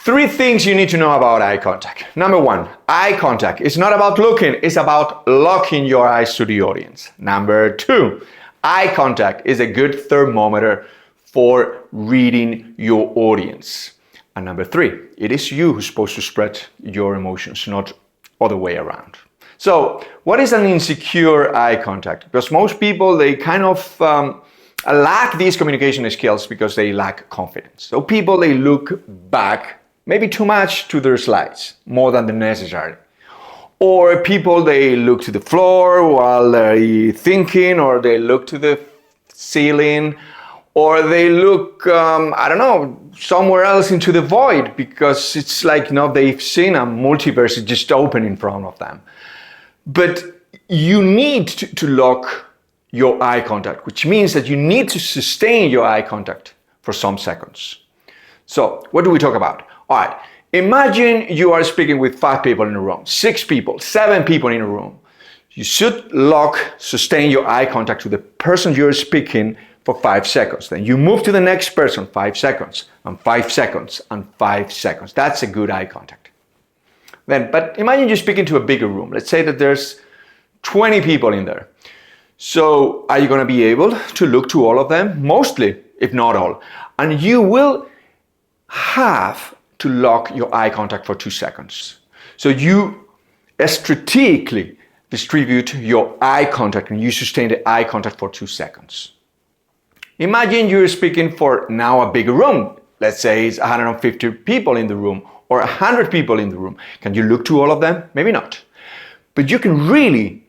Three things you need to know about eye contact. Number one, eye contact is not about looking, it's about locking your eyes to the audience. Number two, eye contact is a good thermometer for reading your audience. And number three, it is you who's supposed to spread your emotions, not other way around. So, what is an insecure eye contact? Because most people, they kind of lack these communication skills because they lack confidence. So people, they look back maybe too much to their slides, more than the necessary. Or people, they look to the floor while they're thinking, or they look to the ceiling, or they look, somewhere else into the void because it's like, they've seen a multiverse just open in front of them. But you need to lock your eye contact, which means that you need to sustain your eye contact for some seconds. So, what do we talk about? All right, imagine you are speaking with 5 people in a room, 6 people, 7 people in a room. You should sustain your eye contact to the person you're speaking for 5 seconds. Then you move to the next person, 5 seconds, and 5 seconds, and 5 seconds. That's a good eye contact. But imagine you're speaking to a bigger room. Let's say that there's 20 people in there. So are you going to be able to look to all of them? Mostly, if not all. And you will have to lock your eye contact for 2 seconds. So you strategically distribute your eye contact and you sustain the eye contact for 2 seconds. Imagine you're speaking for now a bigger room. Let's say it's 150 people in the room or 100 people in the room. Can you look to all of them? Maybe not. But you can really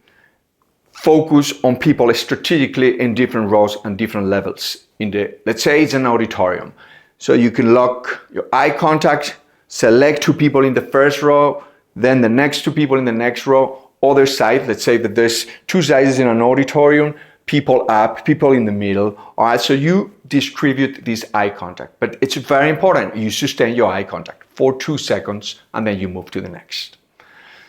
focus on people strategically in different rows and different levels. Let's say it's an auditorium. So you can lock your eye contact, select 2 people in the first row, then the next 2 people in the next row, other side. Let's say that there's 2 sizes in an auditorium, people up, people in the middle. All right, so you distribute this eye contact. But it's very important. You sustain your eye contact for 2 seconds and then you move to the next.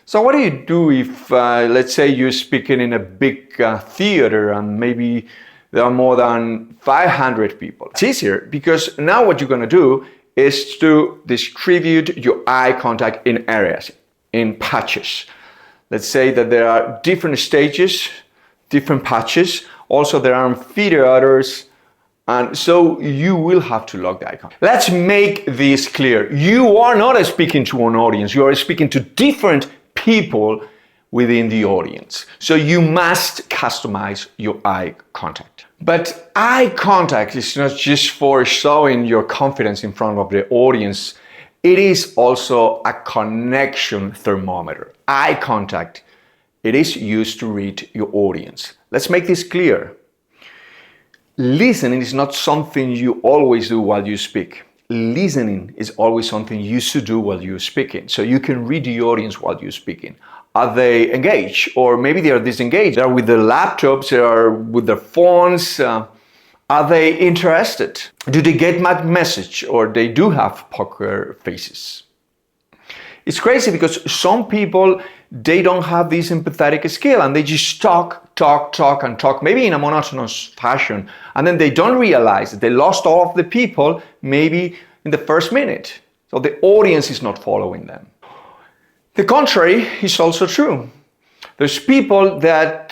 So what do you do if, let's say you're speaking in a big theater and maybe there are more than 500 people? It's easier because now what you're going to do is to distribute your eye contact in areas, in patches. Let's say that there are different stages, different patches. Also, there are amphitheaters, and so you will have to lock the eye contact. Let's make this clear. You are not speaking to an audience. You are speaking to different people within the audience. So you must customize your eye contact. But eye contact is not just for showing your confidence in front of the audience. It is also a connection thermometer. Eye contact, it is used to read your audience. Let's make this clear. Listening is not something you always do while you speak. Listening is always something you should do while you're speaking. So you can read the audience while you're speaking. Are they engaged? Or maybe they are disengaged. They are with their laptops, they are with their phones. Are they interested? Do they get my message? Or they do have poker faces? It's crazy because some people, they don't have this empathetic skill and they just talk, maybe in a monotonous fashion. And then they don't realize that they lost all of the people maybe in the first minute. So the audience is not following them. The contrary is also true. There's people that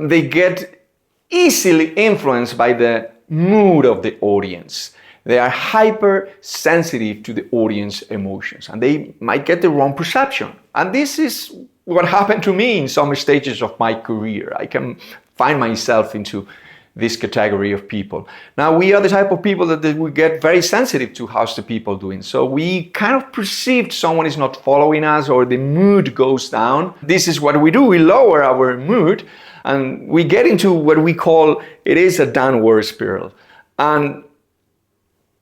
they get easily influenced by the mood of the audience. They are hypersensitive to the audience emotions and they might get the wrong perception. And this is what happened to me in some stages of my career. I can find myself into this category of people. Now, we are the type of people that we get very sensitive to how's the people doing. So we kind of perceived someone is not following us or the mood goes down. This is what we do. We lower our mood and we get into what we call, it is a downward spiral. And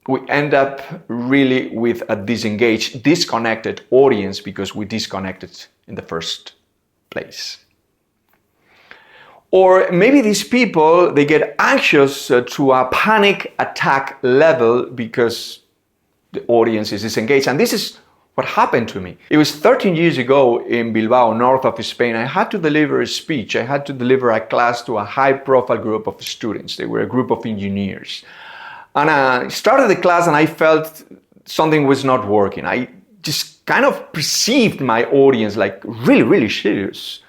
we end up really with a disengaged, disconnected audience because we disconnected in the first place. Or maybe these people, they get anxious to a panic attack level because the audience is disengaged. And this is what happened to me. It was 13 years ago in Bilbao, north of Spain. I had to deliver a speech. I had to deliver a class to a high-profile group of students. They were a group of engineers. And I started the class and I felt something was not working. I just kind of perceived my audience like really, really serious.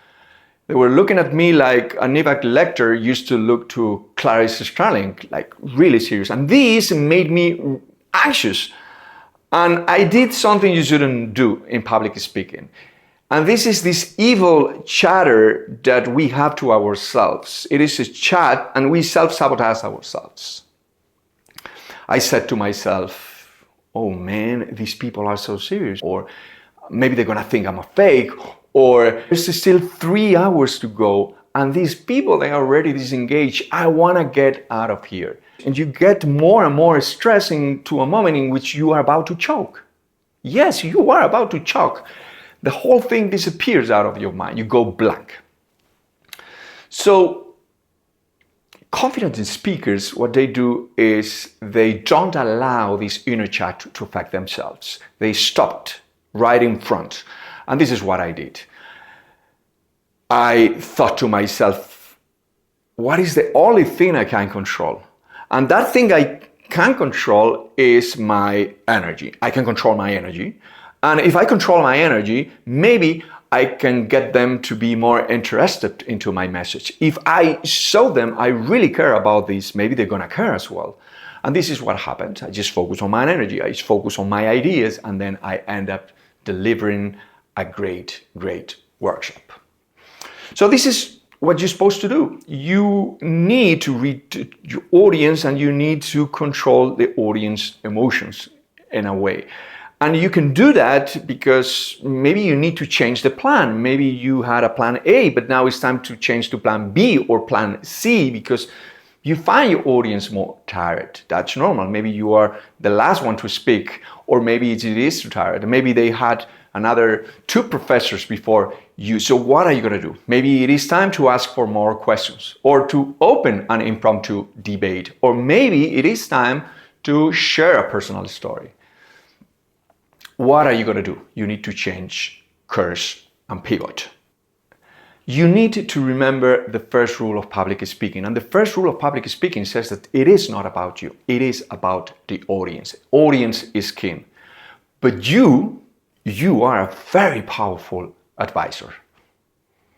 They were looking at me like a Hannibal lector used to look to Clarice Starling, like really serious. And this made me anxious. And I did something you shouldn't do in public speaking. And this is this evil chatter that we have to ourselves. It is a chat and we self-sabotage ourselves. I said to myself, oh man, these people are so serious. Or maybe they're gonna think I'm a fake. Or there's still 3 hours to go and these people, they are already disengaged. I wanna get out of here. And you get more and more stressing to a moment in which you are about to choke. Yes, you are about to choke. The whole thing disappears out of your mind. You go blank. So, confident speakers, what they do is they don't allow this inner chat to affect themselves. They stopped right in front. And this is what I did. I thought to myself, what is the only thing I can control? And that thing I can control is my energy. I can control my energy. And if I control my energy, maybe I can get them to be more interested into my message. If I show them I really care about this, maybe they're gonna care as well. And this is what happened. I just focus on my energy, I just focus on my ideas, and then I end up delivering a great, great workshop. So this is what you're supposed to do. You need to read your audience and you need to control the audience emotions in a way. And you can do that because maybe you need to change the plan. Maybe you had a plan A, but now it's time to change to plan B or plan C because you find your audience more tired. That's normal. Maybe you are the last one to speak, or maybe it is too tired. Maybe they had another 2 professors before you. So what are you going to do? Maybe it is time to ask for more questions or to open an impromptu debate, or maybe it is time to share a personal story. What are you going to do? You need to change course and pivot. You need to remember the first rule of public speaking. And the first rule of public speaking says that it is not about you. It is about the audience. Audience is king. But you are a very powerful advisor.